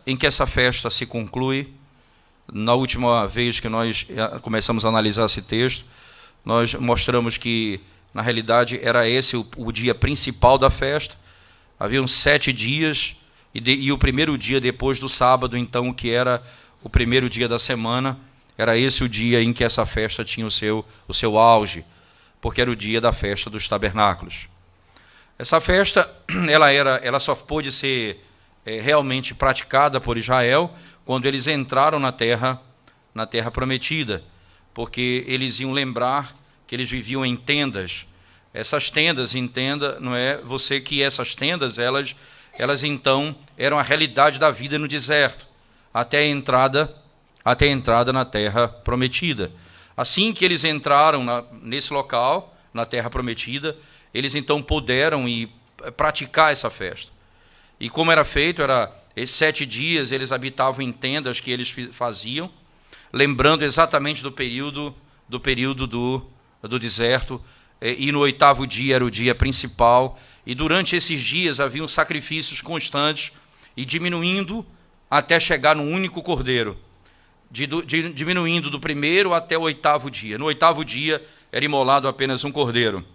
em que essa festa se conclui. Na última vez que nós começamos a analisar esse texto, nós mostramos que, na realidade, era esse o dia principal da festa. Haviam 7 dias, e o primeiro dia depois do sábado, então, que era o primeiro dia da semana, era esse o dia em que essa festa tinha o seu auge, porque era o dia da festa dos tabernáculos. Essa festa ela só pôde ser realmente praticada por Israel quando eles entraram na terra prometida, porque eles iam lembrar que eles viviam em tendas. Essas tendas, entenda, não é você que essas tendas, elas então eram a realidade da vida no deserto, até a entrada na terra prometida. Assim que eles entraram nesse local, na terra prometida, eles então puderam praticar essa festa. E como era feito, esses 7 dias eles habitavam em tendas que eles faziam, lembrando exatamente do período do deserto, e no 8º dia era o dia principal, e durante esses dias haviam sacrifícios constantes, e diminuindo até chegar no único cordeiro, diminuindo do 1º até o 8º dia. No 8º dia era imolado apenas um cordeiro.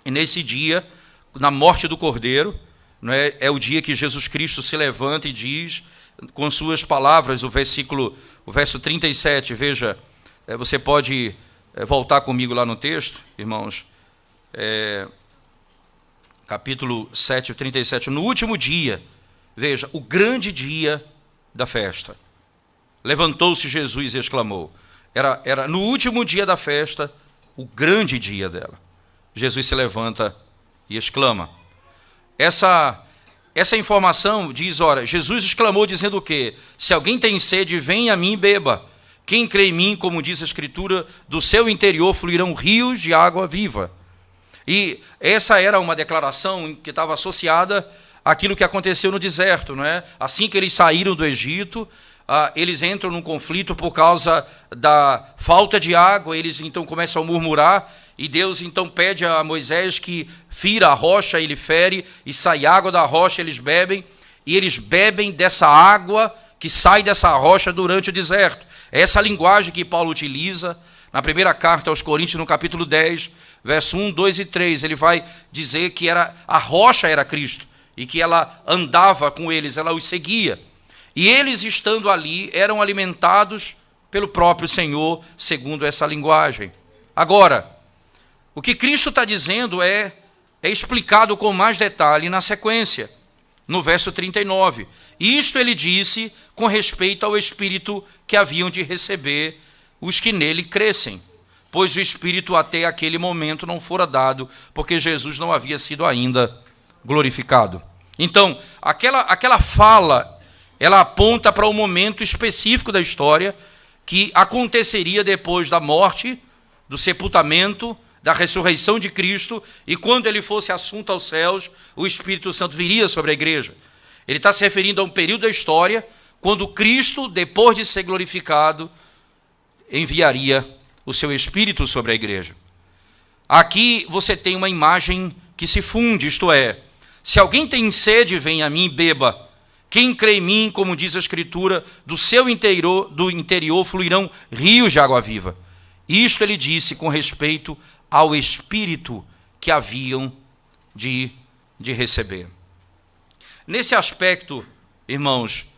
E nesse dia, na morte do cordeiro, não é o dia que Jesus Cristo se levanta e diz, com suas palavras, o verso 37, veja, você pode voltar comigo lá no texto, irmãos, capítulo 7, 37, no último dia, veja, o grande dia da festa. Levantou-se Jesus e exclamou. Era no último dia da festa, o grande dia dela. Jesus se levanta e exclama. Essa informação diz, ora, Jesus exclamou dizendo o quê? Se alguém tem sede, venha a mim e beba. Quem crê em mim, como diz a Escritura, do seu interior fluirão rios de água viva. E essa era uma declaração que estava associada àquilo que aconteceu no deserto, não é? Assim que eles saíram do Egito, eles entram num conflito por causa da falta de água, eles então começam a murmurar, e Deus então pede a Moisés que fira a rocha, ele fere, e sai água da rocha, eles bebem, e eles bebem dessa água que sai dessa rocha durante o deserto. É essa linguagem que Paulo utiliza na primeira carta aos Coríntios, no capítulo 10, verso 1, 2 e 3. Ele vai dizer que a rocha era Cristo, e que ela andava com eles, ela os seguia. E eles, estando ali, eram alimentados pelo próprio Senhor, segundo essa linguagem. Agora, o que Cristo está dizendo é explicado com mais detalhe na sequência, no verso 39. Isto ele disse com respeito ao Espírito que haviam de receber os que nele crescem, pois o Espírito até aquele momento não fora dado, porque Jesus não havia sido ainda glorificado. Então, aquela fala, ela aponta para um momento específico da história que aconteceria depois da morte, do sepultamento, da ressurreição de Cristo, e quando ele fosse assunto aos céus, o Espírito Santo viria sobre a igreja. Ele está se referindo a um período da história, quando Cristo, depois de ser glorificado, enviaria o seu Espírito sobre a igreja. Aqui você tem uma imagem que se funde, isto é, se alguém tem sede, venha a mim e beba. Quem crê em mim, como diz a Escritura, do seu interior fluirão rios de água viva. Isto ele disse com respeito ao Espírito que haviam de receber. Nesse aspecto, irmãos,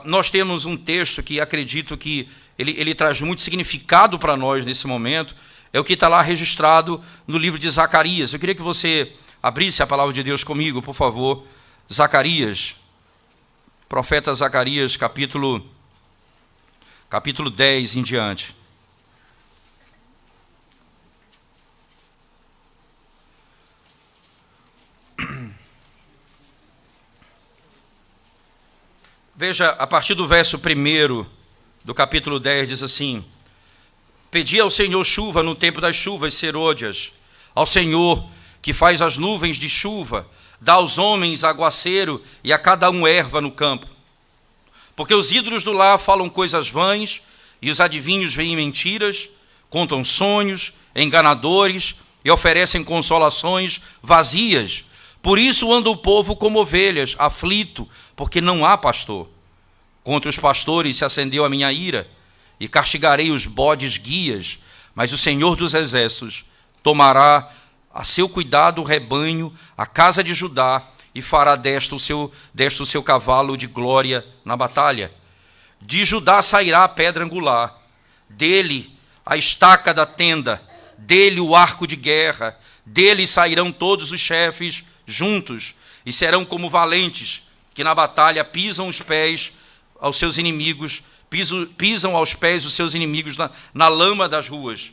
nós temos um texto que acredito que ele traz muito significado para nós nesse momento, é o que está lá registrado no livro de Zacarias. Eu queria que você abrisse a palavra de Deus comigo, por favor. Zacarias, profeta Zacarias, capítulo 10 em diante. Veja, a partir do verso 1 do capítulo 10, diz assim: Pedi ao Senhor chuva no tempo das chuvas serôdias, ao Senhor que faz as nuvens de chuva, dá aos homens aguaceiro e a cada um erva no campo. Porque os ídolos do lar falam coisas vãs, e os adivinhos veem mentiras, contam sonhos, enganadores, e oferecem consolações vazias. Por isso anda o povo como ovelhas, aflito, porque não há pastor. Contra os pastores se acendeu a minha ira, e castigarei os bodes guias, mas o Senhor dos exércitos tomará a seu cuidado o rebanho, a casa de Judá, e fará desta o seu cavalo de glória na batalha. De Judá sairá a pedra angular, dele a estaca da tenda, dele o arco de guerra, dele sairão todos os chefes juntos, e serão como valentes, que na batalha pisam os pés aos seus inimigos, pisam aos pés os seus inimigos na lama das ruas.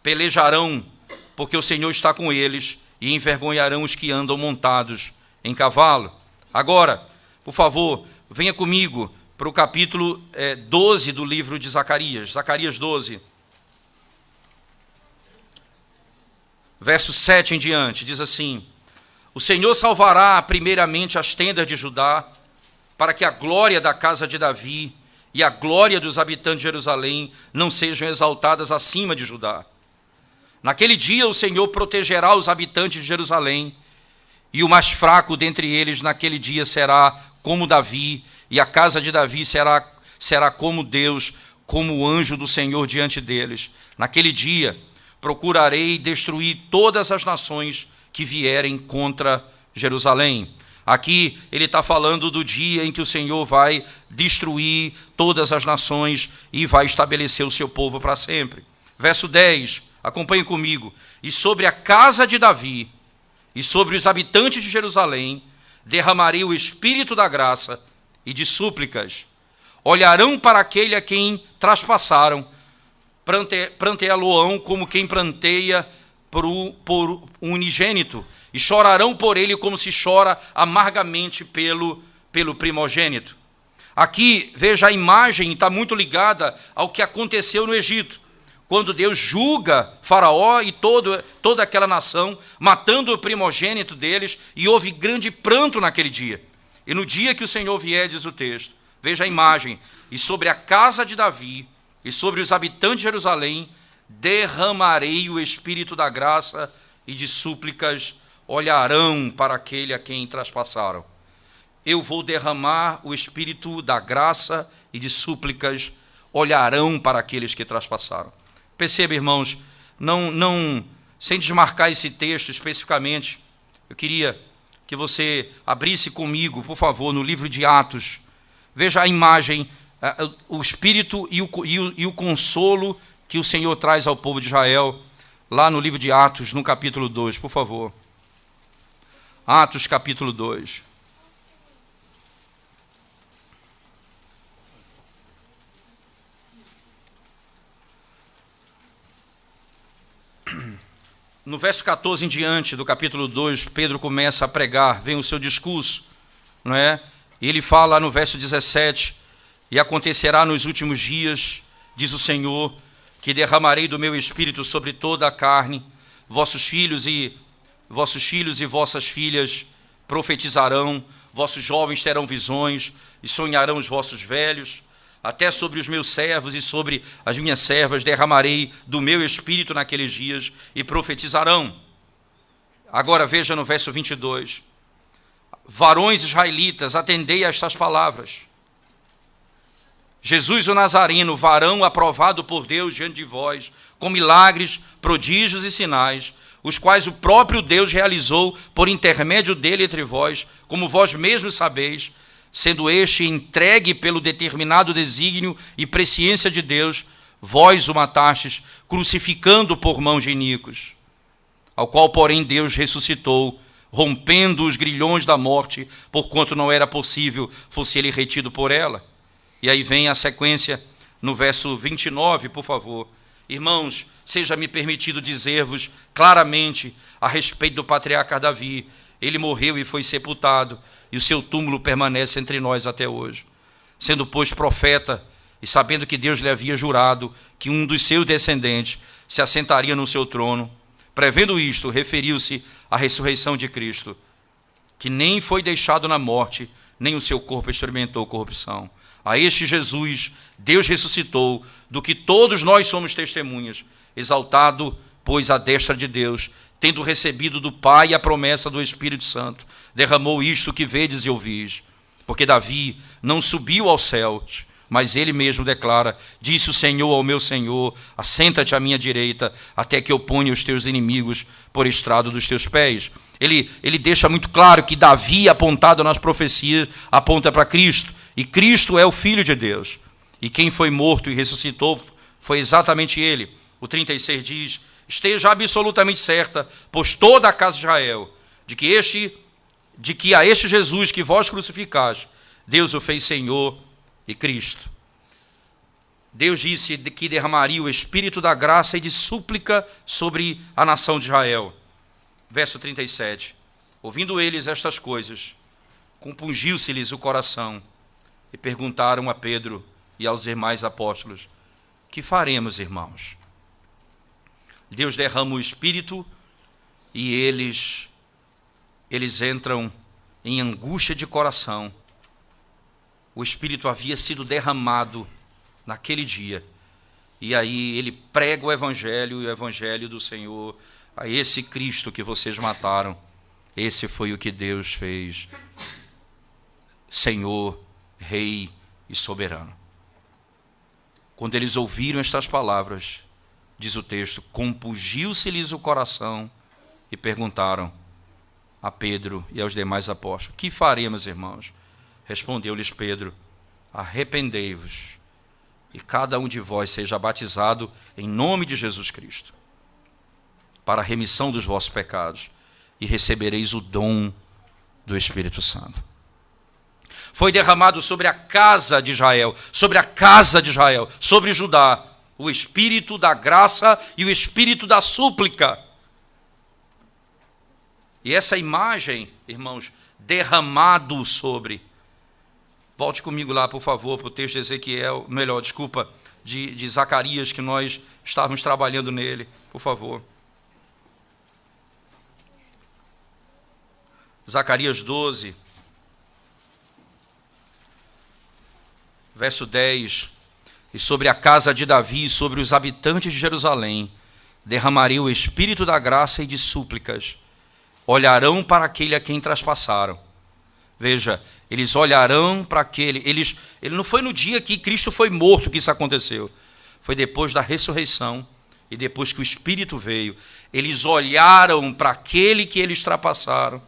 Pelejarão, porque o Senhor está com eles, e envergonharão os que andam montados em cavalo. Agora, por favor, venha comigo para o capítulo 12 do livro de Zacarias. Zacarias 12. Verso 7 em diante, diz assim: o Senhor salvará primeiramente as tendas de Judá, para que a glória da casa de Davi e a glória dos habitantes de Jerusalém não sejam exaltadas acima de Judá. Naquele dia o Senhor protegerá os habitantes de Jerusalém, e o mais fraco dentre eles naquele dia será como Davi, e a casa de Davi será como Deus, como o anjo do Senhor diante deles. Naquele dia procurarei destruir todas as nações que vierem contra Jerusalém. Aqui ele está falando do dia em que o Senhor vai destruir todas as nações e vai estabelecer o seu povo para sempre. Verso 10, acompanhe comigo. E sobre a casa de Davi e sobre os habitantes de Jerusalém derramarei o espírito da graça e de súplicas. Olharão para aquele a quem traspassaram, pranteá-lo-ão como quem pranteia por um unigênito, e chorarão por ele como se chora amargamente pelo primogênito. Aqui, veja, a imagem está muito ligada ao que aconteceu no Egito, quando Deus julga Faraó e toda aquela nação, matando o primogênito deles, e houve grande pranto naquele dia. E no dia que o Senhor vier, diz o texto, veja a imagem, e sobre a casa de Davi e sobre os habitantes de Jerusalém derramarei o espírito da graça e de súplicas. Olharão para aquele a quem traspassaram. Eu vou derramar o espírito da graça e de súplicas. Olharão para aqueles que traspassaram. Perceba, irmãos, sem desmarcar esse texto especificamente, eu queria que você abrisse comigo, por favor, no livro de Atos. Veja a imagem, o espírito e o consolo que o Senhor traz ao povo de Israel, lá no livro de Atos, no capítulo 2, por favor. Atos, capítulo 2. No verso 14 em diante do capítulo 2, Pedro começa a pregar, vem o seu discurso, não é? E ele fala no verso 17, e acontecerá nos últimos dias, diz o Senhor, que derramarei do meu espírito sobre toda a carne, vossos filhos e vossas filhas profetizarão, vossos jovens terão visões, e sonharão os vossos velhos, até sobre os meus servos e sobre as minhas servas derramarei do meu espírito naqueles dias, e profetizarão. Agora veja no verso 22, varões israelitas, atendei a estas palavras. Jesus o Nazareno, varão aprovado por Deus diante de vós, com milagres, prodígios e sinais, os quais o próprio Deus realizou por intermédio dele entre vós, como vós mesmos sabeis, sendo este entregue pelo determinado desígnio e presciência de Deus, vós o matastes, crucificando por mãos de iníquos, ao qual, porém, Deus ressuscitou, rompendo os grilhões da morte, porquanto não era possível fosse ele retido por ela. E aí vem a sequência no verso 29, por favor. Irmãos, seja-me permitido dizer-vos claramente a respeito do patriarca Davi. Ele morreu e foi sepultado, e o seu túmulo permanece entre nós até hoje. Sendo, pois, profeta, e sabendo que Deus lhe havia jurado que um dos seus descendentes se assentaria no seu trono, prevendo isto, referiu-se à ressurreição de Cristo, que nem foi deixado na morte, nem o seu corpo experimentou corrupção. A este Jesus, Deus ressuscitou, do que todos nós somos testemunhas, exaltado, pois, à destra de Deus, tendo recebido do Pai a promessa do Espírito Santo, derramou isto que vedes e ouvis. Porque Davi não subiu aos céus, mas ele mesmo declara: disse o Senhor ao meu Senhor, assenta-te à minha direita, até que eu ponha os teus inimigos por estrado dos teus pés. Ele deixa muito claro que Davi, apontado nas profecias, aponta para Cristo, e Cristo é o Filho de Deus. E quem foi morto e ressuscitou foi exatamente ele. O 36 diz: esteja absolutamente certa, pois toda a casa de Israel, de que a este Jesus que vós crucificaste, Deus o fez Senhor e Cristo. Deus disse que derramaria o espírito da graça e de súplica sobre a nação de Israel. Verso 37. Ouvindo eles estas coisas, compungiu-se-lhes o coração e perguntaram a Pedro e aos demais apóstolos: que faremos, irmãos? Deus derrama o espírito e eles entram em angústia de coração. O espírito havia sido derramado naquele dia. E aí ele prega o evangelho, e o evangelho do Senhor: a esse Cristo que vocês mataram, esse foi o que Deus fez Senhor, Rei e soberano. Quando eles ouviram estas palavras, diz o texto, compungiu-se-lhes o coração e perguntaram a Pedro e aos demais apóstolos: que faremos, irmãos? Respondeu-lhes Pedro: arrependei-vos e cada um de vós seja batizado em nome de Jesus Cristo, para a remissão dos vossos pecados, e recebereis o dom do Espírito Santo. Foi derramado sobre a casa de Israel, sobre Judá, o Espírito da graça e o Espírito da súplica. E essa imagem, irmãos, derramado sobre... Volte comigo lá, por favor, para o texto de Ezequiel, de Zacarias, que nós estávamos trabalhando nele, por favor. Zacarias 12, verso 10. E sobre a casa de Davi, sobre os habitantes de Jerusalém, derramarei o espírito da graça e de súplicas. Olharão para aquele a quem traspassaram. Veja, eles olharão para aquele... Ele não foi no dia que Cristo foi morto que isso aconteceu. Foi depois da ressurreição e depois que o Espírito veio. Eles olharam para aquele que eles traspassaram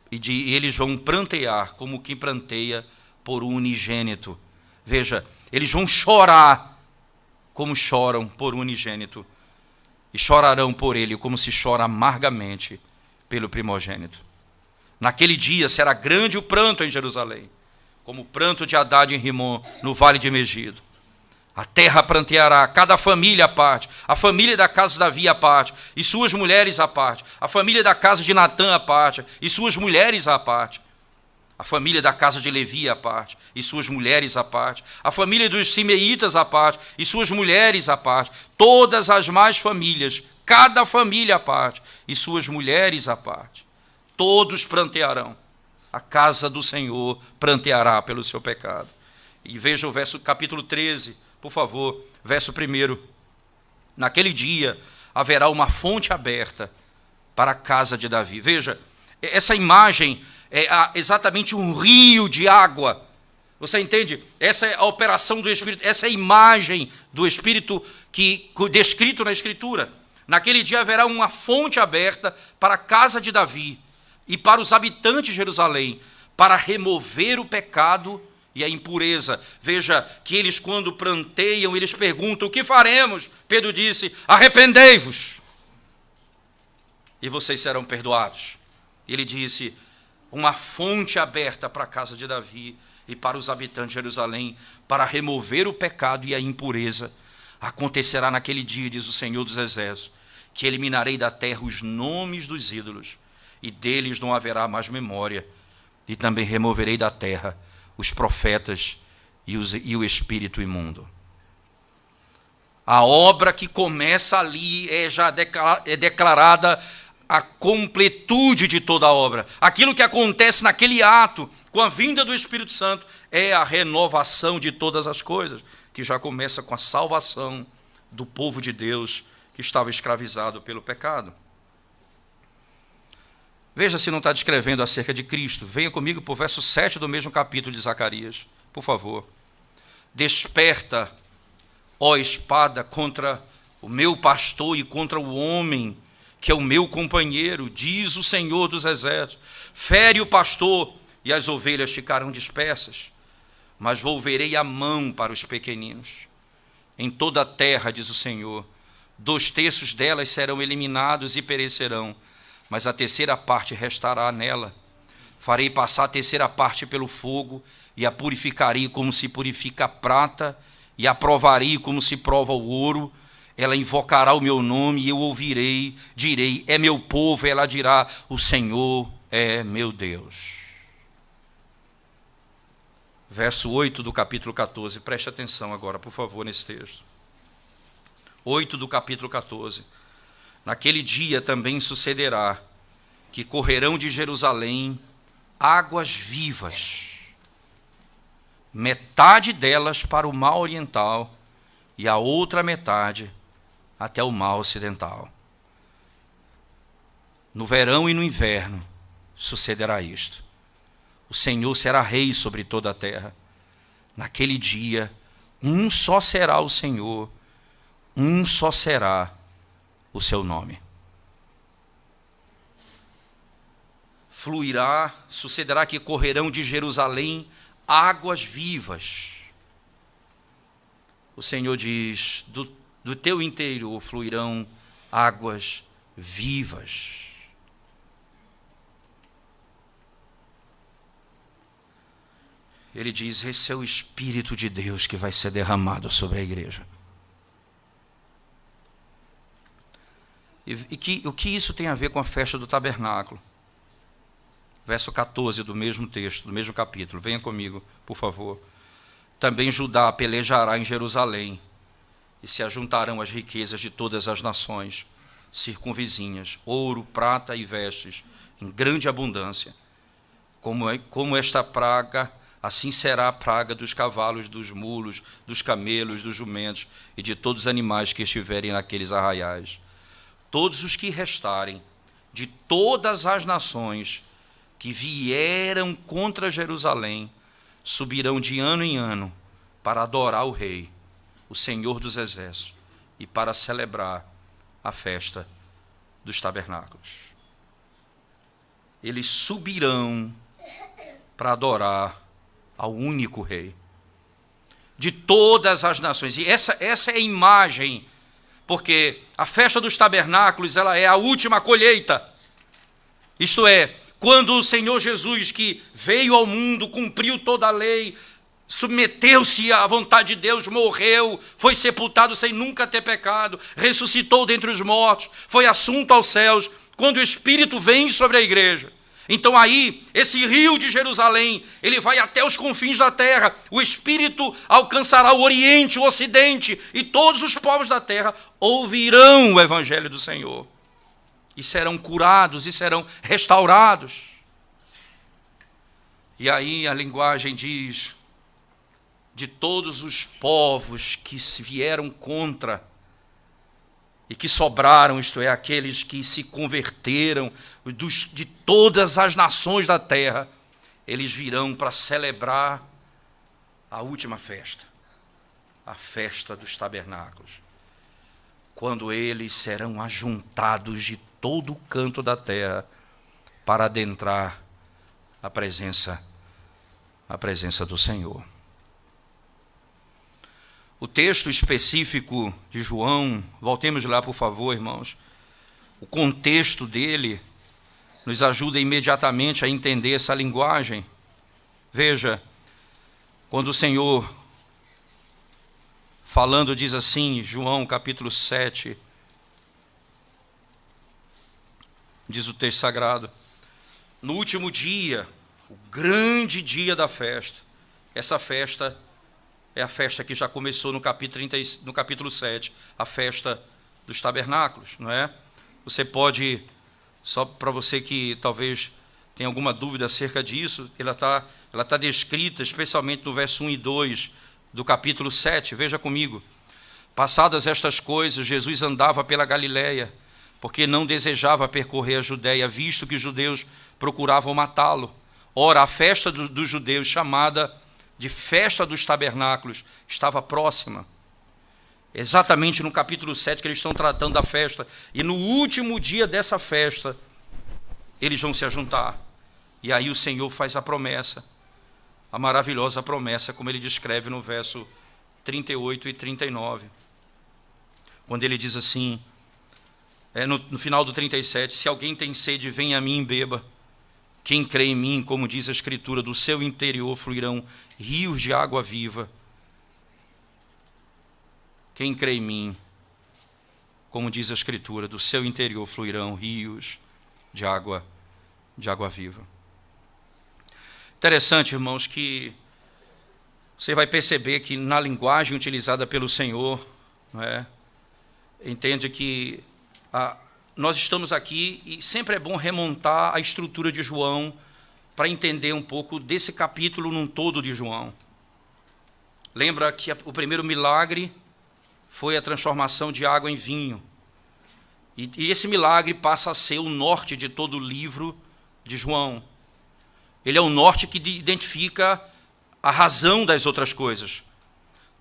e eles vão prantear como quem pranteia por um unigênito. Veja, eles vão chorar como choram por um unigênito. E chorarão por ele como se chora amargamente pelo primogênito. Naquele dia será grande o pranto em Jerusalém, como o pranto de Haddad em Rimon, no vale de Megido. A terra pranteará, cada família à parte, a família da casa de Davi à parte, e suas mulheres à parte, a família da casa de Natã à parte, e suas mulheres à parte, a família da casa de Levi à parte, e suas mulheres à parte, a família dos Simeitas à parte, e suas mulheres à parte, todas as mais famílias, cada família à parte, e suas mulheres à parte. Todos prantearão. A casa do Senhor pranteará pelo seu pecado. E veja o verso, capítulo 13, por favor, verso 1. Naquele dia haverá uma fonte aberta para a casa de Davi. Veja, essa imagem é exatamente um rio de água. Você entende? Essa é a operação do Espírito, essa é a imagem do Espírito descrito na Escritura. Naquele dia haverá uma fonte aberta para a casa de Davi e para os habitantes de Jerusalém, para remover o pecado e a impureza. Veja que eles, quando pranteiam, eles perguntam: o que faremos? Pedro disse: arrependei-vos e vocês serão perdoados. Ele disse: uma fonte aberta para a casa de Davi e para os habitantes de Jerusalém, para remover o pecado e a impureza. Acontecerá naquele dia, diz o Senhor dos Exércitos, que eliminarei da terra os nomes dos ídolos, e deles não haverá mais memória, e também removerei da terra os profetas e o espírito imundo. A obra que começa ali é declarada a completude de toda a obra. Aquilo que acontece naquele ato, com a vinda do Espírito Santo, é a renovação de todas as coisas, que já começa com a salvação do povo de Deus que estava escravizado pelo pecado. Veja se não está descrevendo acerca de Cristo. Venha comigo para o verso 7 do mesmo capítulo de Zacarias, por favor. Desperta, ó espada, contra o meu pastor e contra o homem, que é o meu companheiro, diz o Senhor dos Exércitos. Fere o pastor e as ovelhas ficarão dispersas, mas volverei a mão para os pequeninos. Em toda a terra, diz o Senhor, 2/3 delas serão eliminados e perecerão, mas a terceira parte restará nela. Farei passar a terceira parte pelo fogo, e a purificarei como se purifica a prata, e a provarei como se prova o ouro. Ela invocará o meu nome, e eu ouvirei, direi, é meu povo, ela dirá, o Senhor é meu Deus. Verso 8 do capítulo 14, preste atenção agora, por favor, nesse texto. 8 do capítulo 14. Naquele dia também sucederá que correrão de Jerusalém águas vivas, metade delas para o mar oriental e a outra metade até o mar ocidental. No verão e no inverno sucederá isto. O Senhor será rei sobre toda a terra. Naquele dia, um só será o Senhor, um só será o seu nome. Fluirá, sucederá que correrão de Jerusalém águas vivas. O Senhor diz, do teu interior fluirão águas vivas. Ele diz, esse é o Espírito de Deus que vai ser derramado sobre a igreja. O que isso tem a ver com a festa do tabernáculo? Verso 14 do mesmo texto, do mesmo capítulo. Venha comigo, por favor. Também Judá pelejará em Jerusalém, e se ajuntarão as riquezas de todas as nações circunvizinhas, ouro, prata e vestes, em grande abundância. Como esta praga, assim será a praga dos cavalos, dos mulos, dos camelos, dos jumentos e de todos os animais que estiverem naqueles arraiais. Todos os que restarem de todas as nações que vieram contra Jerusalém subirão de ano em ano para adorar o Rei, o Senhor dos Exércitos, e para celebrar a festa dos tabernáculos. Eles subirão para adorar ao único Rei de todas as nações. E essa é a imagem, porque a festa dos tabernáculos, ela é a última colheita. Isto é, quando o Senhor Jesus, que veio ao mundo, cumpriu toda a lei, submeteu-se à vontade de Deus, morreu, foi sepultado sem nunca ter pecado, ressuscitou dentre os mortos, foi assunto aos céus, quando o Espírito vem sobre a igreja. Então aí, esse rio de Jerusalém, ele vai até os confins da terra, o Espírito alcançará o Oriente, o Ocidente, e todos os povos da terra ouvirão o Evangelho do Senhor, e serão curados, e serão restaurados. E aí a linguagem diz, de todos os povos que se vieram contra e que sobraram, isto é, aqueles que se converteram, de todas as nações da terra, eles virão para celebrar a última festa, a festa dos tabernáculos, quando eles serão ajuntados de todo o canto da terra para adentrar a presença do Senhor. O texto específico de João, voltemos lá, por favor, irmãos. O contexto dele nos ajuda imediatamente a entender essa linguagem. Veja, quando o Senhor, falando, diz assim, João capítulo 7, diz o texto sagrado, no último dia, o grande dia da festa, essa festa é a festa que já começou no capítulo 7, a festa dos tabernáculos, não é? Você pode, só para você que talvez tenha alguma dúvida acerca disso, ela tá descrita especialmente no verso 1 e 2 do capítulo 7, veja comigo. Passadas estas coisas, Jesus andava pela Galileia, porque não desejava percorrer a Judéia, visto que os judeus procuravam matá-lo. Ora, a festa dos judeus, chamada de Festa dos Tabernáculos, estava próxima. Exatamente no capítulo 7 que eles estão tratando da festa. E no último dia dessa festa, eles vão se ajuntar. E aí o Senhor faz a promessa, a maravilhosa promessa, como ele descreve no verso 38 e 39. Quando ele diz assim, no final do 37, se alguém tem sede, venha a mim e beba. Quem crê em mim, como diz a Escritura, do seu interior fluirão rios de água viva. Quem crê em mim, como diz a Escritura, do seu interior fluirão rios de água viva. Interessante, irmãos, que você vai perceber que na linguagem utilizada pelo Senhor, não é, entende que nós estamos aqui e sempre é bom remontar a estrutura de João para entender um pouco desse capítulo num todo de João. Lembra que o primeiro milagre foi a transformação de água em vinho. E esse milagre passa a ser o norte de todo o livro de João. Ele é o norte que identifica a razão das outras coisas.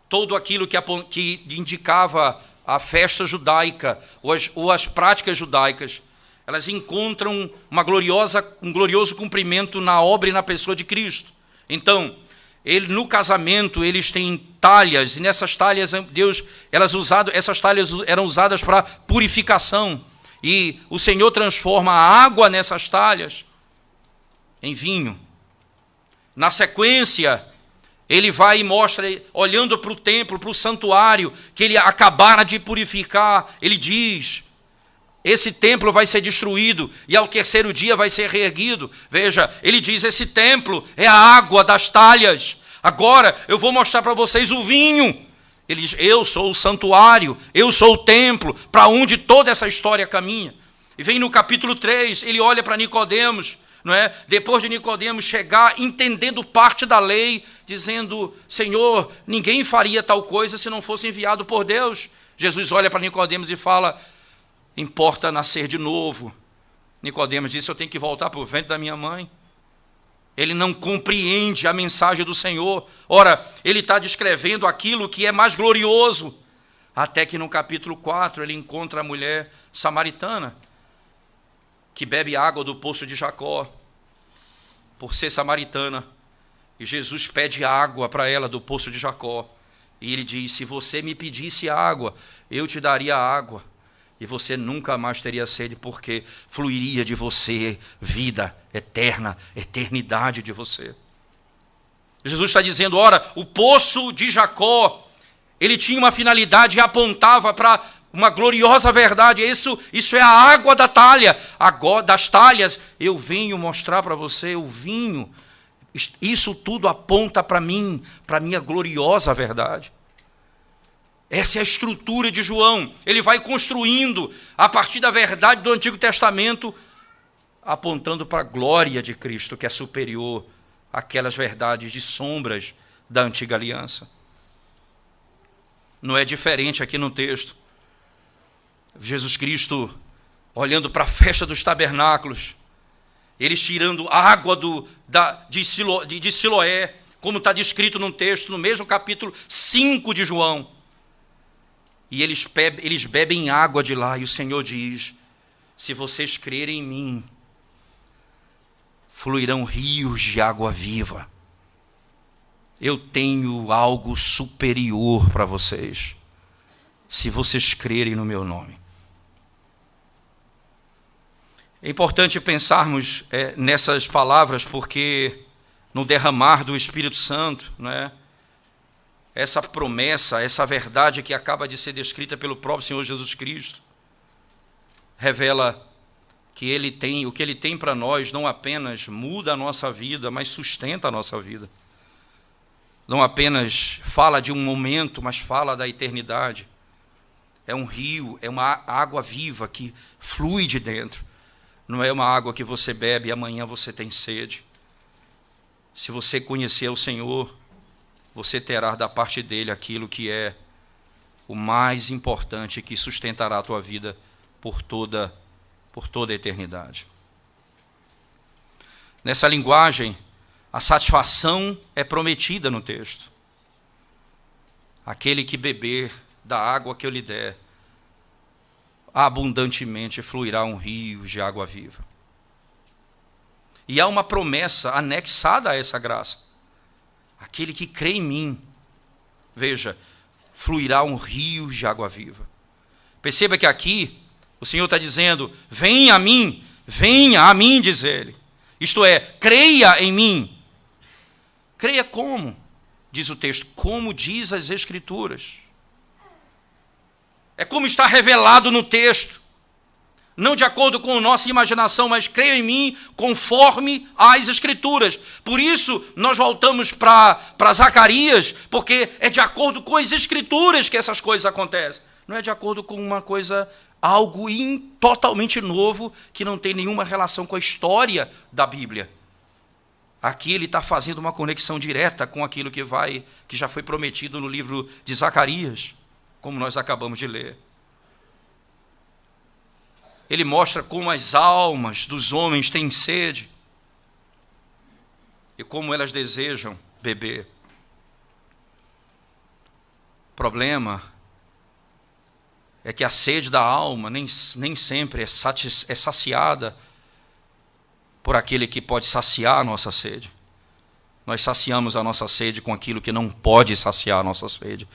Todo aquilo que indicava a festa judaica ou as práticas judaicas, elas encontram um glorioso cumprimento na obra e na pessoa de Cristo. Então, no casamento, eles têm talhas, e nessas talhas, essas talhas eram usadas para purificação. E o Senhor transforma a água nessas talhas em vinho. Na sequência, ele vai e mostra, olhando para o templo, para o santuário, que ele acabara de purificar. Ele diz, esse templo vai ser destruído e ao terceiro dia vai ser reerguido. Veja, ele diz, esse templo é a água das talhas. Agora eu vou mostrar para vocês o vinho. Ele diz, eu sou o santuário, eu sou o templo, para onde toda essa história caminha. E vem no capítulo 3, ele olha para Nicodemos, não é? Depois de Nicodemos chegar, entendendo parte da lei, dizendo, Senhor, ninguém faria tal coisa se não fosse enviado por Deus. Jesus olha para Nicodemos e fala, importa nascer de novo. Nicodemos disse, eu tenho que voltar para o ventre da minha mãe. Ele não compreende a mensagem do Senhor. Ora, ele está descrevendo aquilo que é mais glorioso. Até que no capítulo 4 ele encontra a mulher samaritana, que bebe água do poço de Jacó, por ser samaritana. E Jesus pede água para ela do poço de Jacó. E ele diz, se você me pedisse água, eu te daria água. E você nunca mais teria sede, porque fluiria de você vida eterna, eternidade de você. Jesus está dizendo, ora, o poço de Jacó, ele tinha uma finalidade e apontava para uma gloriosa verdade. Isso é a água da talha. Agora, das talhas, eu venho mostrar para você o vinho. Isso tudo aponta para mim, para a minha gloriosa verdade. Essa é a estrutura de João. Ele vai construindo a partir da verdade do Antigo Testamento, apontando para a glória de Cristo, que é superior àquelas verdades de sombras da Antiga Aliança. Não é diferente aqui no texto. Jesus Cristo, olhando para a festa dos tabernáculos, eles tirando água de Siloé, como está descrito num texto, no mesmo capítulo 5 de João. E eles bebem água de lá, e o Senhor diz, se vocês crerem em mim, fluirão rios de água viva. Eu tenho algo superior para vocês, se vocês crerem no meu nome. É importante pensarmos nessas palavras, porque no derramar do Espírito Santo, não é? Essa promessa, essa verdade que acaba de ser descrita pelo próprio Senhor Jesus Cristo, revela que o que Ele tem para nós não apenas muda a nossa vida, mas sustenta a nossa vida. Não apenas fala de um momento, mas fala da eternidade. É um rio, é uma água viva que flui de dentro. Não é uma água que você bebe e amanhã você tem sede. Se você conhecer o Senhor, você terá da parte dele aquilo que é o mais importante, que sustentará a tua vida por toda a eternidade. Nessa linguagem, a satisfação é prometida no texto. Aquele que beber da água que eu lhe der, abundantemente fluirá um rio de água viva. E há uma promessa anexada a essa graça. Aquele que crê em mim, veja, fluirá um rio de água viva. Perceba que aqui o Senhor está dizendo: venha a mim, diz Ele. Isto é, creia em mim. Creia como? Diz o texto, como diz as Escrituras. É como está revelado no texto. Não de acordo com a nossa imaginação, mas creia em mim conforme as Escrituras. Por isso, nós voltamos para Zacarias, porque é de acordo com as Escrituras que essas coisas acontecem. Não é de acordo com uma coisa, algo totalmente novo, que não tem nenhuma relação com a história da Bíblia. Aqui ele está fazendo uma conexão direta com aquilo que já foi prometido no livro de Zacarias, como nós acabamos de ler. Ele mostra como as almas dos homens têm sede e como elas desejam beber. O problema é que a sede da alma nem sempre é saciada por aquele que pode saciar a nossa sede. Nós saciamos a nossa sede com aquilo que não pode saciar a nossa sede.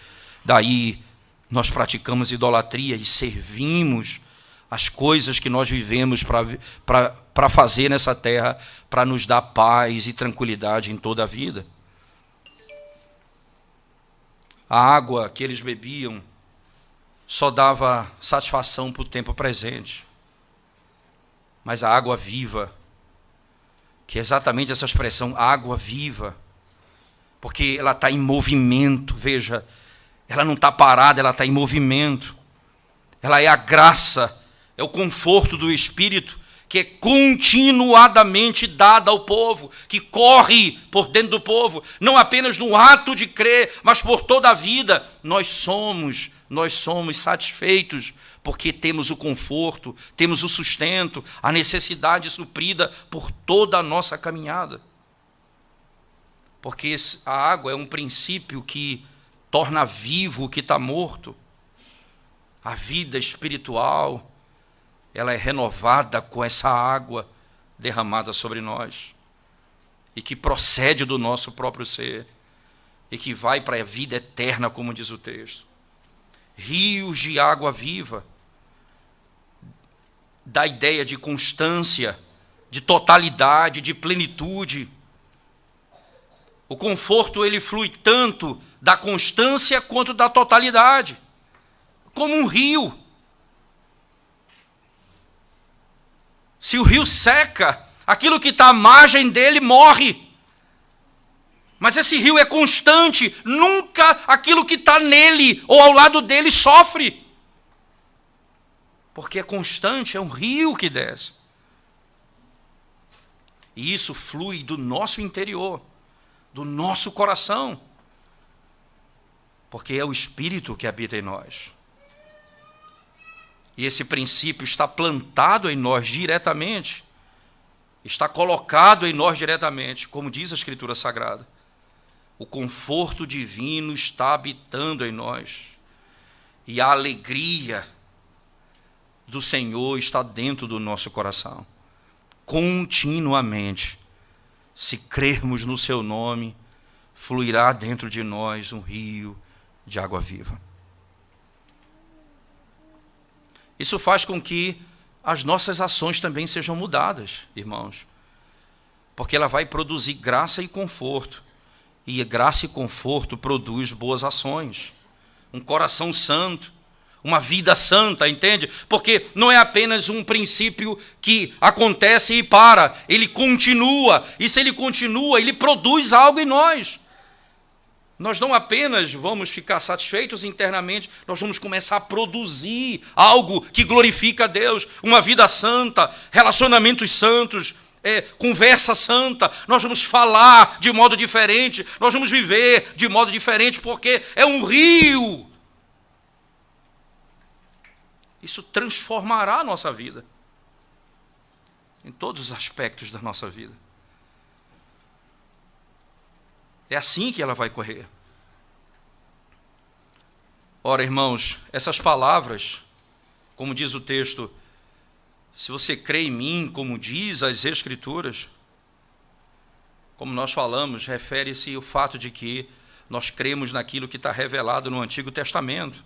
Daí nós praticamos idolatria e servimos as coisas que nós vivemos para fazer nessa terra, para nos dar paz e tranquilidade em toda a vida. A água que eles bebiam só dava satisfação para o tempo presente. Mas a água viva, que é exatamente essa expressão, água viva, porque ela está em movimento, veja, ela não está parada, ela está em movimento. Ela é a graça, é o conforto do Espírito, que é continuadamente dada ao povo, que corre por dentro do povo, não apenas no ato de crer, mas por toda a vida. Nós somos satisfeitos, porque temos o conforto, temos o sustento, a necessidade suprida por toda a nossa caminhada. Porque a água é um princípio que torna vivo o que está morto. A vida espiritual, ela é renovada com essa água derramada sobre nós, e que procede do nosso próprio ser, e que vai para a vida eterna, como diz o texto. Rios de água viva, da ideia de constância, de totalidade, de plenitude. O conforto, ele flui tanto da constância quanto da totalidade, como um rio. Se o rio seca, aquilo que está à margem dele morre. Mas esse rio é constante, nunca aquilo que está nele ou ao lado dele sofre. Porque é constante, é um rio que desce. E isso flui do nosso interior, do nosso coração. Porque é o Espírito que habita em nós. E esse princípio está plantado em nós diretamente, está colocado em nós diretamente, como diz a Escritura Sagrada. O conforto divino está habitando em nós, e a alegria do Senhor está dentro do nosso coração. Continuamente, se crermos no seu nome, fluirá dentro de nós um rio de água viva. Isso faz com que as nossas ações também sejam mudadas, irmãos, porque ela vai produzir graça e conforto, e graça e conforto produz boas ações, um coração santo, uma vida santa, entende? Porque não é apenas um princípio que acontece e para, ele continua, e se ele continua, ele produz algo em nós. Nós não apenas vamos ficar satisfeitos internamente, nós vamos começar a produzir algo que glorifica a Deus, uma vida santa, relacionamentos santos, conversa santa. Nós vamos falar de modo diferente, nós vamos viver de modo diferente, porque é um rio. Isso transformará a nossa vida, em todos os aspectos da nossa vida. É assim que ela vai correr. Ora, irmãos, essas palavras, como diz o texto, se você crê em mim, como diz as Escrituras, como nós falamos, refere-se ao fato de que nós cremos naquilo que está revelado no Antigo Testamento.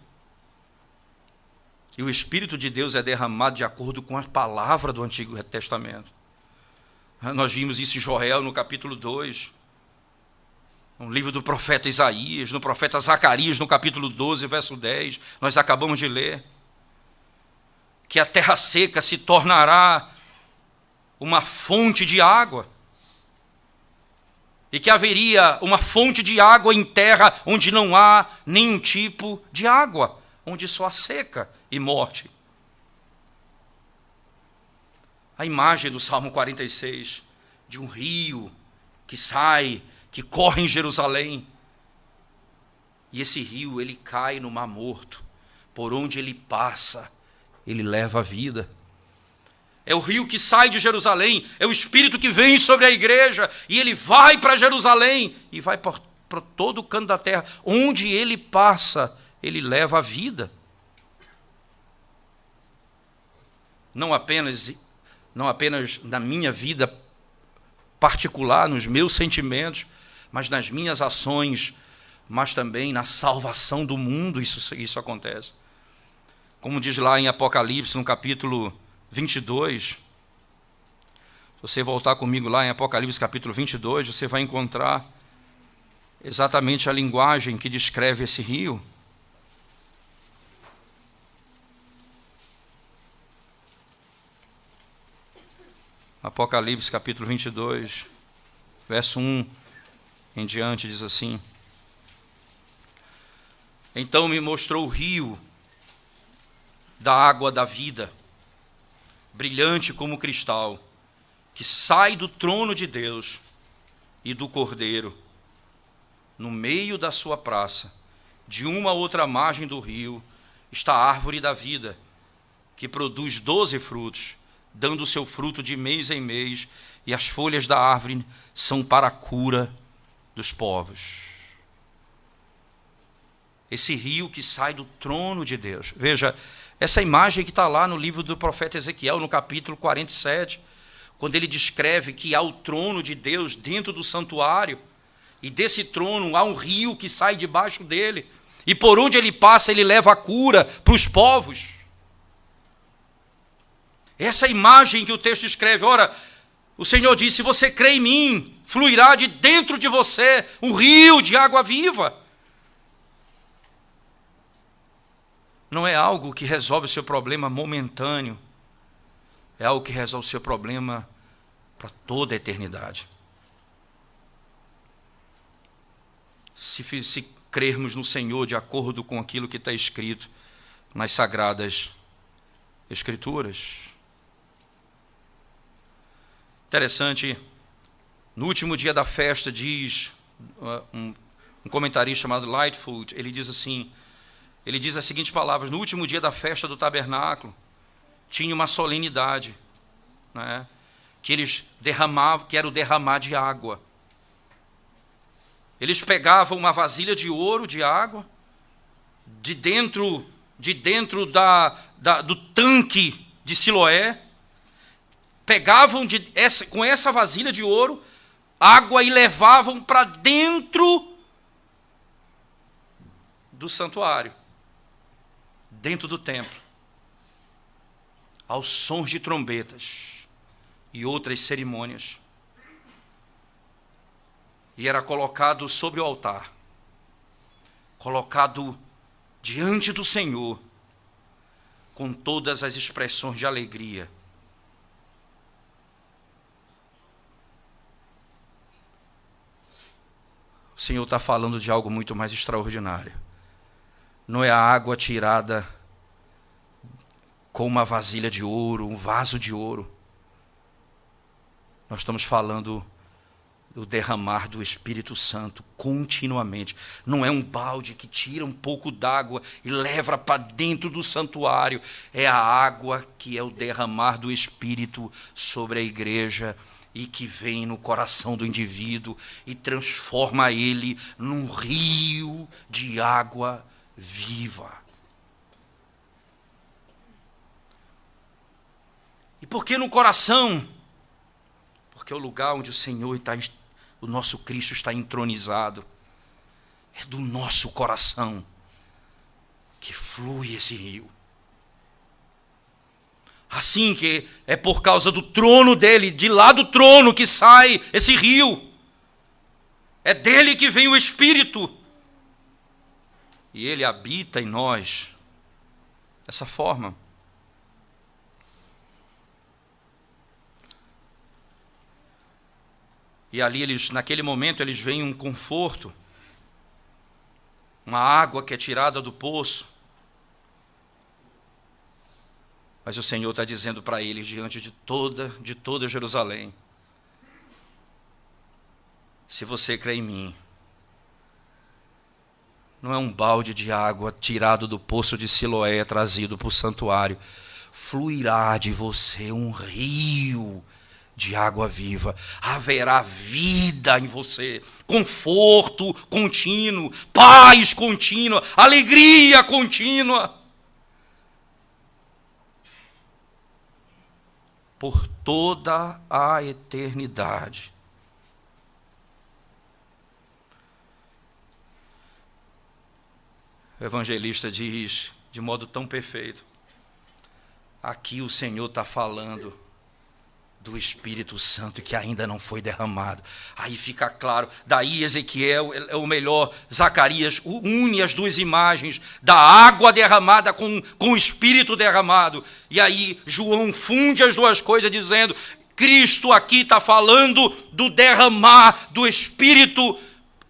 E o Espírito de Deus é derramado de acordo com a palavra do Antigo Testamento. Nós vimos isso em Joel, no capítulo 2, no livro do profeta Isaías, no profeta Zacarias, no capítulo 12, verso 10, nós acabamos de ler, que a terra seca se tornará uma fonte de água, e que haveria uma fonte de água em terra onde não há nenhum tipo de água, onde só há seca e morte. A imagem do Salmo 46, de um rio que sai, que corre em Jerusalém, e esse rio, ele cai no Mar Morto, por onde ele passa, ele leva a vida. É o rio que sai de Jerusalém, é o Espírito que vem sobre a igreja, e ele vai para Jerusalém, e vai para todo o canto da terra, onde ele passa, ele leva a vida. Não apenas na minha vida particular, nos meus sentimentos, mas nas minhas ações, mas também na salvação do mundo, isso acontece. Como diz lá em Apocalipse, no capítulo 22, se você voltar comigo lá em Apocalipse capítulo 22, você vai encontrar exatamente a linguagem que descreve esse rio. Apocalipse capítulo 22, verso 1 em diante, diz assim: Então me mostrou o rio da água da vida, brilhante como cristal, que sai do trono de Deus e do Cordeiro. No meio da sua praça, de uma a outra margem do rio, está a árvore da vida, que produz 12 frutos, dando o seu fruto de mês em mês, e as folhas da árvore são para a cura dos povos. Esse rio que sai do trono de Deus. Veja, essa imagem que está lá no livro do profeta Ezequiel, no capítulo 47, quando ele descreve que há o trono de Deus dentro do santuário, e desse trono há um rio que sai debaixo dele, e por onde ele passa, ele leva a cura para os povos. Essa imagem que o texto escreve, ora, o Senhor disse: se você crê em mim, fluirá de dentro de você um rio de água viva. Não é algo que resolve o seu problema momentâneo, é algo que resolve o seu problema para toda a eternidade. Se crermos no Senhor de acordo com aquilo que está escrito nas Sagradas Escrituras. Interessante, no último dia da festa, diz um comentarista chamado Lightfoot, ele diz assim, ele diz as seguintes palavras: no último dia da festa do tabernáculo, tinha uma solenidade, né, que eles derramavam, que era o derramar de água. Eles pegavam uma vasilha de ouro de água, de dentro do tanque de Siloé, pegavam com essa vasilha de ouro água e levavam para dentro do santuário, dentro do templo, aos sons de trombetas e outras cerimônias. E era colocado sobre o altar, colocado diante do Senhor, com todas as expressões de alegria. O Senhor está falando de algo muito mais extraordinário. Não é a água tirada com uma vasilha de ouro, um vaso de ouro. Nós estamos falando o derramar do Espírito Santo continuamente. Não é um balde que tira um pouco d'água e leva para dentro do santuário. É a água que é o derramar do Espírito sobre a igreja e que vem no coração do indivíduo e transforma ele num rio de água viva. E por que no coração? Porque é o lugar onde o Senhor está, o nosso Cristo está entronizado. É do nosso coração que flui esse rio. Assim que é por causa do trono dele, de lá do trono que sai esse rio. É dele que vem o Espírito. E ele habita em nós dessa forma. E ali, naquele momento, eles veem um conforto, uma água que é tirada do poço. Mas o Senhor está dizendo para eles, diante de toda Jerusalém: se você crê em mim, não é um balde de água tirado do poço de Siloé, trazido para o santuário. Fluirá de você um rio de água viva. Haverá vida em você, conforto contínuo, paz contínua, alegria contínua. Por toda a eternidade. O evangelista diz, de modo tão perfeito, aqui o Senhor está falando do Espírito Santo que ainda não foi derramado. Aí fica claro, daí Ezequiel é o melhor, Zacarias une as duas imagens, da água derramada com o Espírito derramado. E aí João funde as duas coisas dizendo, Cristo aqui está falando do derramar do Espírito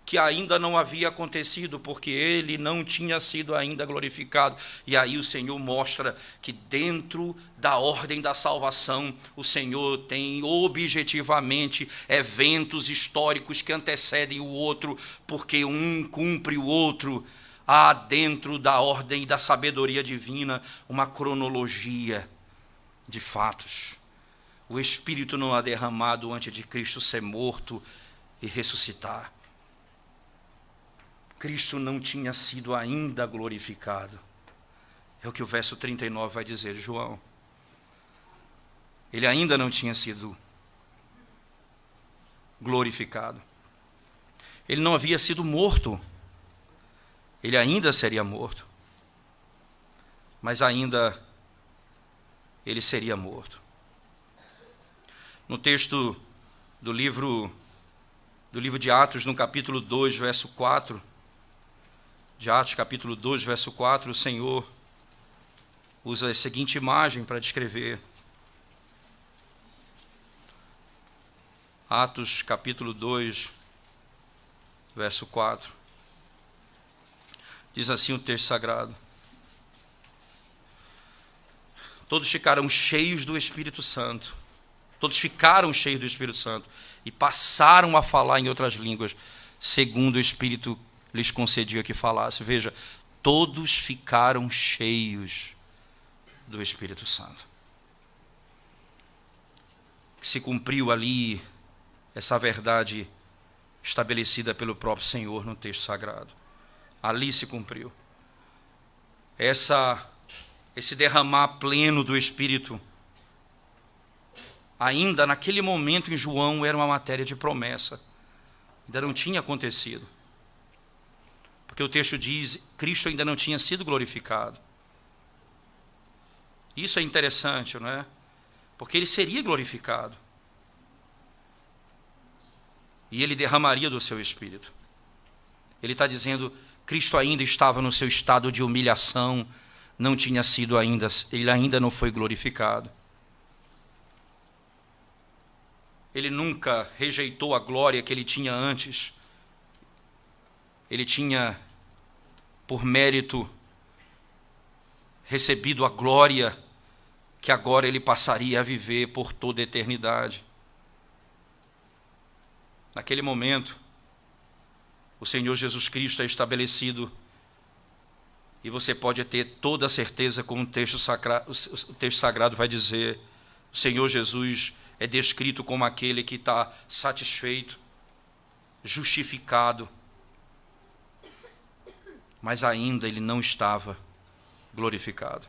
que ainda não havia acontecido, porque ele não tinha sido ainda glorificado. E aí o Senhor mostra que dentro da ordem da salvação, o Senhor tem objetivamente eventos históricos que antecedem o outro, porque um cumpre o outro. Há dentro da ordem da sabedoria divina uma cronologia de fatos. O Espírito não é derramado antes de Cristo ser morto e ressuscitar. Cristo não tinha sido ainda glorificado. É o que o verso 39 vai dizer de João. Ele ainda não tinha sido glorificado. Ele não havia sido morto. Ele ainda seria morto. Mas ainda ele seria morto. No texto do livro de Atos, no capítulo 2, verso 4, de Atos, capítulo 2, verso 4, o Senhor usa a seguinte imagem para descrever. Atos, capítulo 2, verso 4. Diz assim o texto sagrado: todos ficaram cheios do Espírito Santo. Todos ficaram cheios do Espírito Santo e passaram a falar em outras línguas, segundo o Espírito lhes concedia que falasse. Veja, todos ficaram cheios do Espírito Santo. Se cumpriu ali essa verdade estabelecida pelo próprio Senhor no texto sagrado. Ali se cumpriu. Esse derramar pleno do Espírito, ainda naquele momento em João, era uma matéria de promessa. Ainda não tinha acontecido. Porque o texto diz, Cristo ainda não tinha sido glorificado. Isso é interessante, não é? Porque ele seria glorificado. E ele derramaria do seu Espírito. Ele está dizendo, Cristo ainda estava no seu estado de humilhação, não tinha sido ainda, ele ainda não foi glorificado. Ele nunca rejeitou a glória que ele tinha antes. Ele tinha, por mérito, recebido a glória que agora ele passaria a viver por toda a eternidade. Naquele momento, o Senhor Jesus Cristo é estabelecido, e você pode ter toda a certeza, como o texto sagrado vai dizer, o Senhor Jesus é descrito como aquele que está satisfeito, justificado, mas ainda ele não estava glorificado.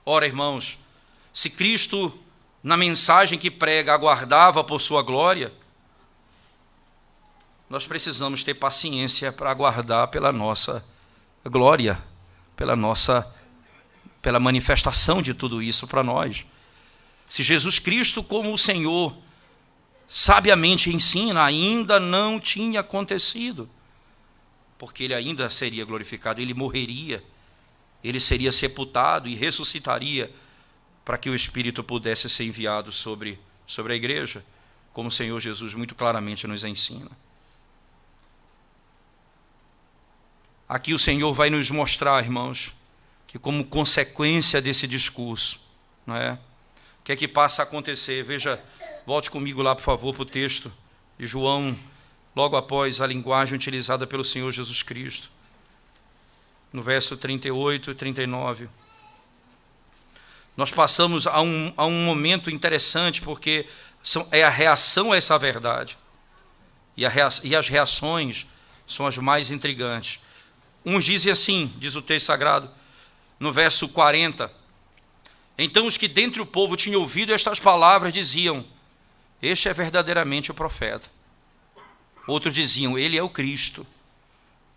Ora, irmãos, se Cristo, na mensagem que prega, aguardava por sua glória, nós precisamos ter paciência para aguardar pela nossa glória, pela manifestação de tudo isso para nós. Se Jesus Cristo, como o Senhor sabiamente ensina, ainda não tinha acontecido, porque ele ainda seria glorificado, ele morreria, ele seria sepultado e ressuscitaria para que o Espírito pudesse ser enviado sobre a igreja, como o Senhor Jesus muito claramente nos ensina. Aqui o Senhor vai nos mostrar, irmãos, que como consequência desse discurso, não é? O que é que passa a acontecer? Veja, volte comigo lá, por favor, para o texto de João, logo após a linguagem utilizada pelo Senhor Jesus Cristo, no verso 38 e 39. Nós passamos a um momento interessante, porque é a reação a essa verdade, e as reações são as mais intrigantes. Uns dizem assim, diz o texto sagrado, no verso 40, então os que dentre o povo tinham ouvido estas palavras diziam, este é verdadeiramente o profeta. Outros diziam, ele é o Cristo.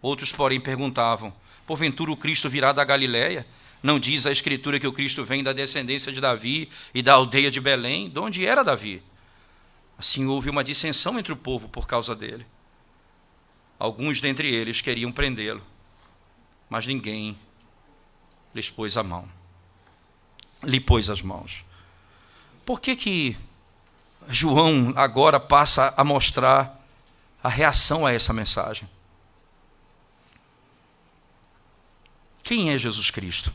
Outros, porém, perguntavam, porventura o Cristo virá da Galiléia? Não diz a Escritura que o Cristo vem da descendência de Davi e da aldeia de Belém? De onde era Davi? Assim houve uma dissensão entre o povo por causa dele. Alguns dentre eles queriam prendê-lo, mas ninguém lhe pôs as mãos. Por que João agora passa a mostrar a reação a essa mensagem? Quem é Jesus Cristo?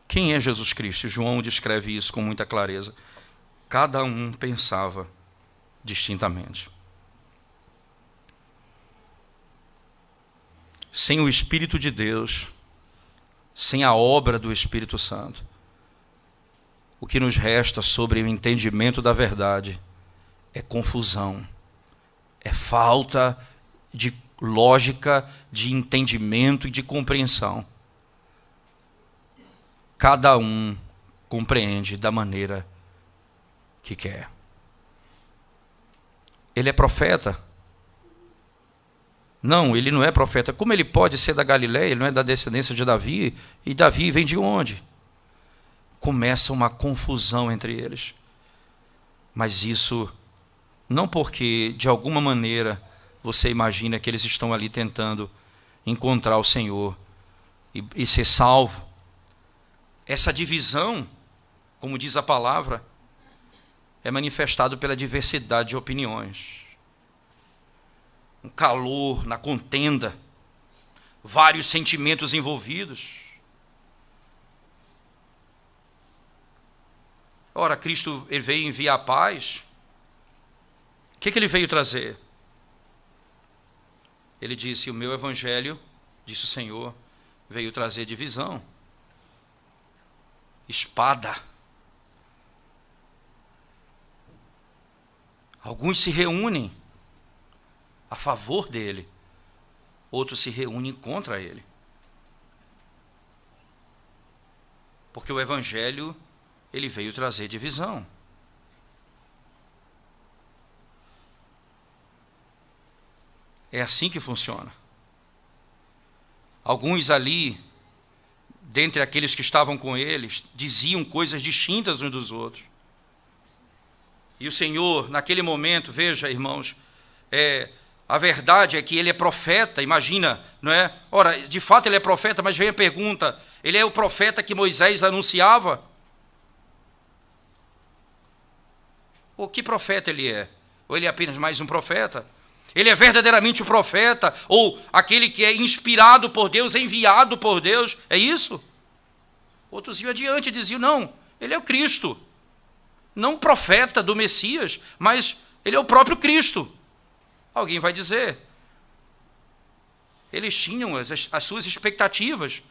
Quem é Jesus Cristo? João descreve isso com muita clareza. Cada um pensava distintamente. Sem o Espírito de Deus, sem a obra do Espírito Santo, o que nos resta sobre o entendimento da verdade é confusão, é falta de lógica, de entendimento e de compreensão. Cada um compreende da maneira que quer. Ele é profeta? Não, ele não é profeta. Como ele pode ser da Galiléia? Ele não é da descendência de Davi. E Davi vem de onde? Começa uma confusão entre eles. Mas isso não porque, de alguma maneira, você imagina que eles estão ali tentando encontrar o Senhor e ser salvo. Essa divisão, como diz a palavra, é manifestado pela diversidade de opiniões. Um calor na contenda, vários sentimentos envolvidos. Ora, Cristo ele veio enviar a paz. O que ele veio trazer? Ele disse, o meu evangelho, disse o Senhor, veio trazer divisão, espada. Alguns se reúnem a favor dele, outros se reúnem contra ele. Porque o evangelho, ele veio trazer divisão. É assim que funciona. Alguns ali, dentre aqueles que estavam com eles, diziam coisas distintas uns dos outros. E o Senhor, naquele momento, veja, irmãos, a verdade é que ele é profeta, imagina, não é? Ora, de fato ele é profeta, mas vem a pergunta, ele é o profeta que Moisés anunciava? Ou que profeta ele é? Ou ele é apenas mais um profeta? Ele é verdadeiramente o profeta, ou aquele que é inspirado por Deus, enviado por Deus, é isso? Outros iam adiante e diziam, não, ele é o Cristo. não profeta do Messias, mas ele é o próprio Cristo. Alguém vai dizer. Eles tinham as suas expectativas.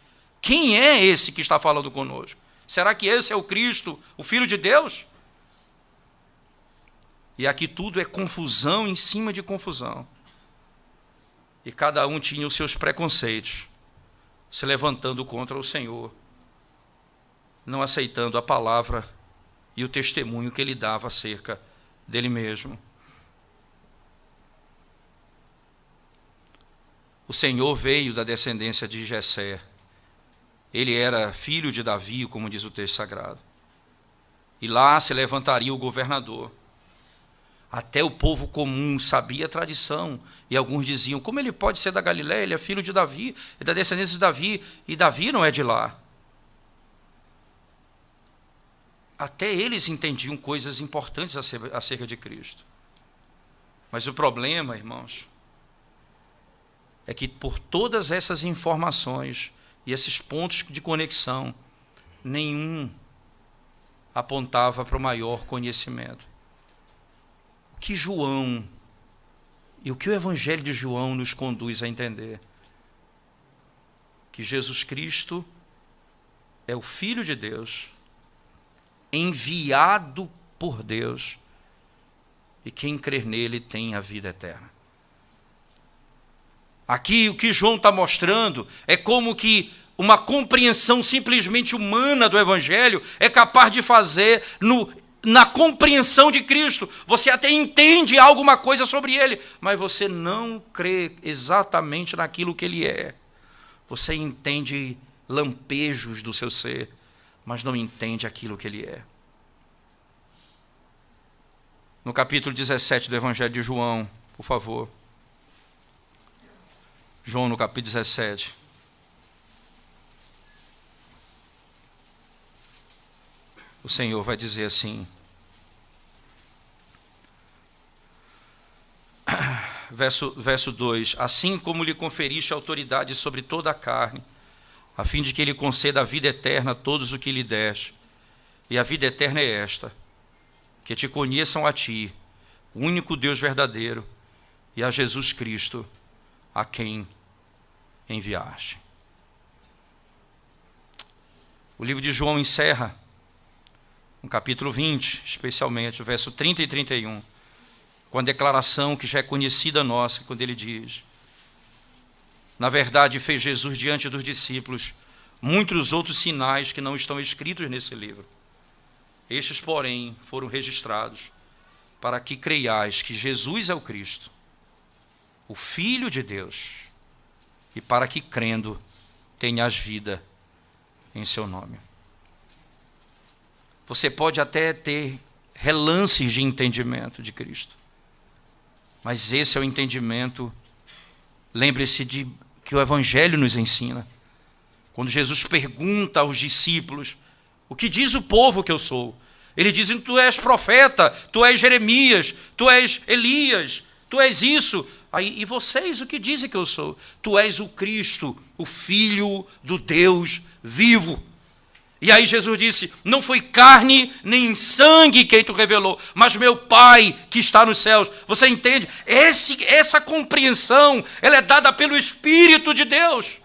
Quem é esse que está falando conosco? Será que esse é o Cristo, o Filho de Deus? E aqui tudo é confusão em cima de confusão. E cada um tinha os seus preconceitos, se levantando contra o Senhor, não aceitando a palavra e o testemunho que ele dava acerca dele mesmo. O Senhor veio da descendência de Jessé. Ele era filho de Davi, como diz o texto sagrado. E lá se levantaria o governador. Até o povo comum sabia a tradição. E alguns diziam, como ele pode ser da Galiléia? Ele é filho de Davi, é da descendência de Davi. E Davi não é de lá. Até eles entendiam coisas importantes acerca de Cristo. Mas o problema, irmãos, é que por todas essas informações e esses pontos de conexão, nenhum apontava para o maior conhecimento. O que João e o que o Evangelho de João nos conduz a entender? Que Jesus Cristo é o Filho de Deus, enviado por Deus, e quem crer nele tem a vida eterna. Aqui o que João está mostrando é como que uma compreensão simplesmente humana do Evangelho é capaz de fazer na compreensão de Cristo. Você até entende alguma coisa sobre ele, mas você não crê exatamente naquilo que ele é. Você entende lampejos do seu ser, mas não entende aquilo que ele é. No capítulo 17 do Evangelho de João, por favor. João, no capítulo 17. O Senhor vai dizer assim, verso 2, assim como lhe conferiste autoridade sobre toda a carne, a fim de que ele conceda a vida eterna a todos o que lhe deste. E a vida eterna é esta, que te conheçam a ti, o único Deus verdadeiro, e a Jesus Cristo, a quem enviaste. O livro de João encerra, no capítulo 20, especialmente, o verso 30 e 31, com a declaração que já é conhecida nossa, quando ele diz, na verdade fez Jesus diante dos discípulos muitos outros sinais que não estão escritos nesse livro. Estes, porém, foram registrados para que creiais que Jesus é o Cristo, o Filho de Deus, e para que, crendo, tenhas vida em seu nome. Você pode até ter relances de entendimento de Cristo, mas esse é o entendimento, lembre-se de que o Evangelho nos ensina. Quando Jesus pergunta aos discípulos, o que diz o povo que eu sou? Eles dizem, tu és profeta, tu és Jeremias, tu és Elias, tu és isso. Aí, e vocês, o que dizem que eu sou? Tu és o Cristo, o Filho do Deus vivo. E aí Jesus disse, não foi carne nem sangue quem tu revelou, mas meu Pai que está nos céus. Você entende? Essa compreensão, ela é dada pelo Espírito de Deus.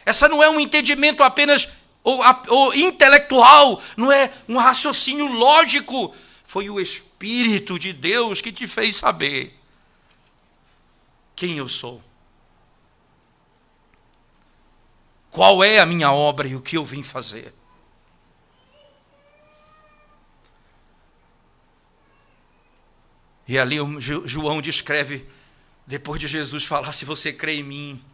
Essa não é um entendimento apenas ou intelectual, não é um raciocínio lógico. Foi o Espírito de Deus que te fez saber quem eu sou. Qual é a minha obra e o que eu vim fazer. E ali João descreve, depois de Jesus falar, se você crê em mim.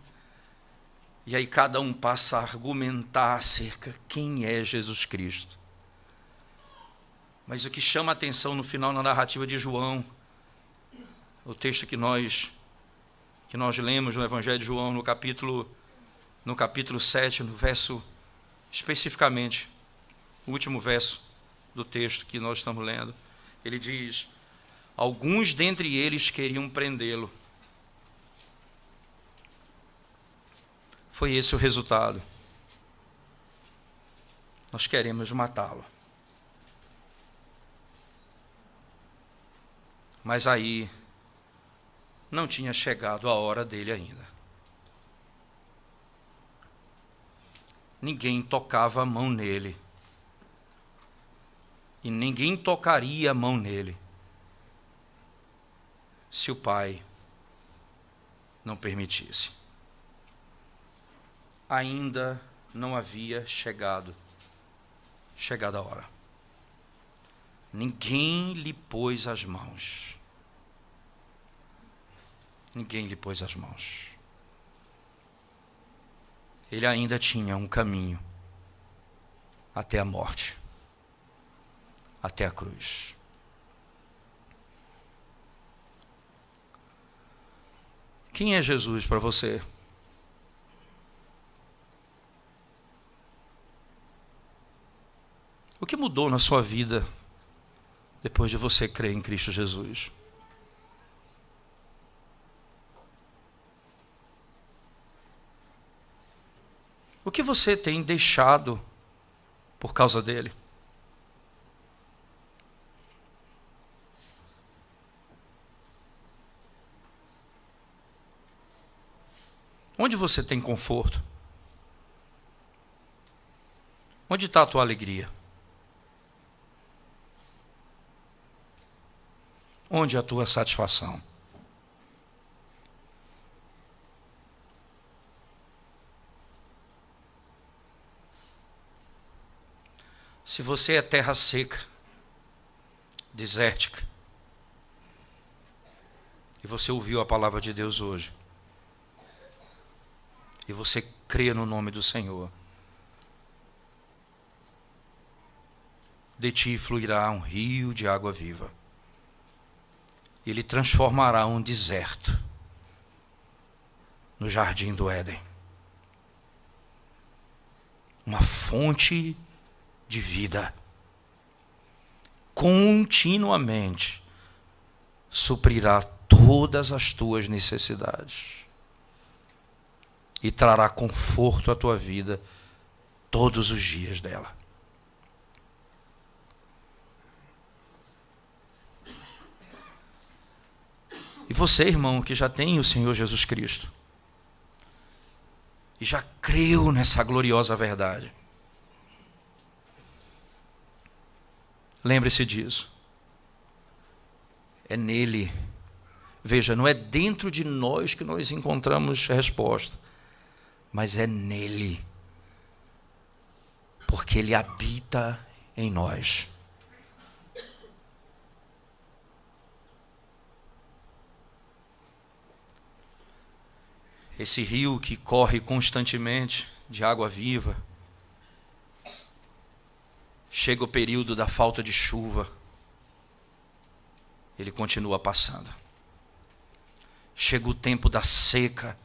E aí cada um passa a argumentar acerca de quem é Jesus Cristo. Mas o que chama a atenção no final na narrativa de João, o texto que nós lemos no Evangelho de João, no capítulo 7, no verso, especificamente, o último verso do texto que nós estamos lendo, ele diz, alguns dentre eles queriam prendê-lo. Foi esse o resultado. Nós queremos matá-lo. Mas aí não tinha chegado a hora dele ainda. Ninguém tocava a mão nele. E ninguém tocaria a mão nele se o Pai não permitisse. Ainda não havia chegado a hora. Ninguém lhe pôs as mãos. Ninguém lhe pôs as mãos. Ele ainda tinha um caminho até a morte, até a cruz. Quem é Jesus para você? O que mudou na sua vida depois de você crer em Cristo Jesus? O que você tem deixado por causa dele? Onde você tem conforto? Onde está a tua alegria? Onde é a tua satisfação? Se você é terra seca, desértica, e você ouviu a palavra de Deus hoje, e você crê no nome do Senhor, de ti fluirá um rio de água viva. Ele transformará um deserto no jardim do Éden. Uma fonte de vida. Continuamente suprirá todas as tuas necessidades. E trará conforto à tua vida todos os dias dela. E você, irmão, que já tem o Senhor Jesus Cristo, e já creu nessa gloriosa verdade, lembre-se disso. É nele. Veja, não é dentro de nós que nós encontramos a resposta, mas é nele. Porque ele habita em nós. Esse rio que corre constantemente de água viva, chega o período da falta de chuva, ele continua passando. Chega o tempo da seca,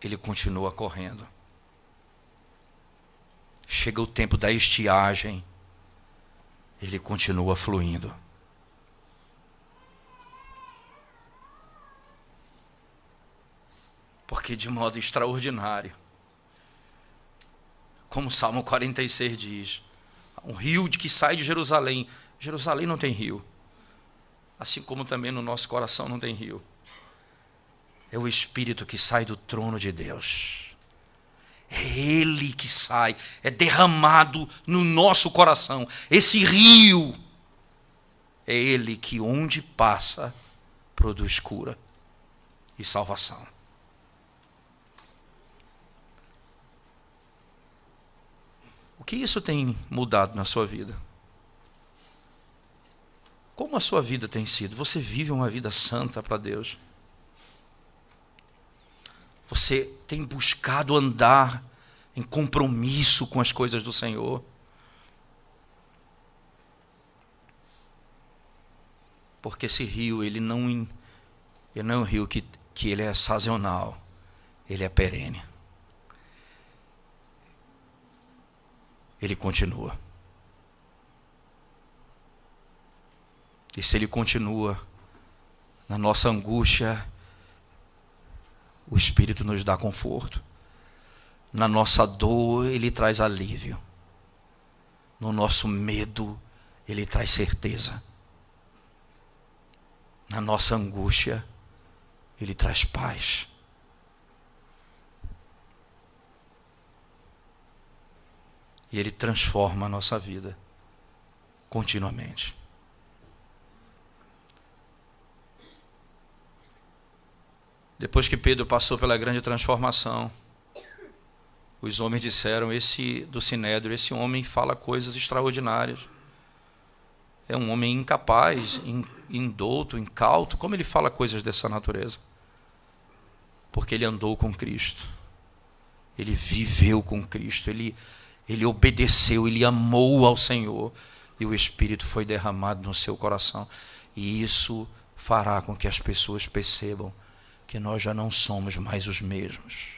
ele continua correndo. Chega o tempo da estiagem, ele continua fluindo. Porque de modo extraordinário, como o Salmo 46 diz, um rio que sai de Jerusalém. Jerusalém não tem rio. Assim como também no nosso coração não tem rio. É o Espírito que sai do trono de Deus. É Ele que sai, é derramado no nosso coração. Esse rio, é Ele que onde passa, produz cura e salvação. O que isso tem mudado na sua vida? Como a sua vida tem sido? Você vive uma vida santa para Deus? Você tem buscado andar em compromisso com as coisas do Senhor? Porque esse rio, ele não é um rio que ele é sazonal, ele é perene. Ele continua. E se ele continua, na nossa angústia, o Espírito nos dá conforto. Na nossa dor, ele traz alívio. No nosso medo, ele traz certeza. Na nossa angústia, Ele traz paz. E Ele transforma a nossa vida continuamente. Depois que Pedro passou pela grande transformação, os homens disseram, esse do Sinédrio, esse homem fala coisas extraordinárias. É um homem incapaz, indouto, incauto. Como ele fala coisas dessa natureza? Porque ele andou com Cristo. Ele viveu com Cristo. Ele obedeceu, ele amou ao Senhor. E o Espírito foi derramado no seu coração. E isso fará com que as pessoas percebam que nós já não somos mais os mesmos.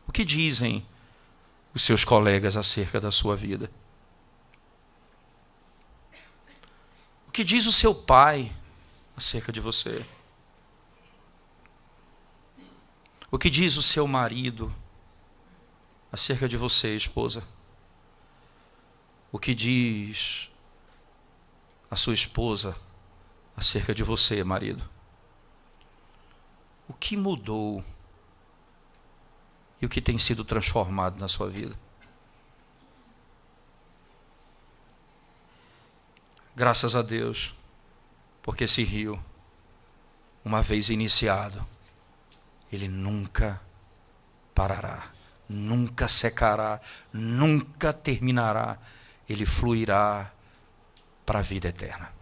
O que dizem os seus colegas acerca da sua vida? O que diz o seu pai acerca de você? O que diz o seu marido acerca de você, esposa? O que diz a sua esposa acerca de você, marido? O que mudou e o que tem sido transformado na sua vida? Graças a Deus, porque esse rio, uma vez iniciado, ele nunca parará, nunca secará, nunca terminará. Ele fluirá para a vida eterna.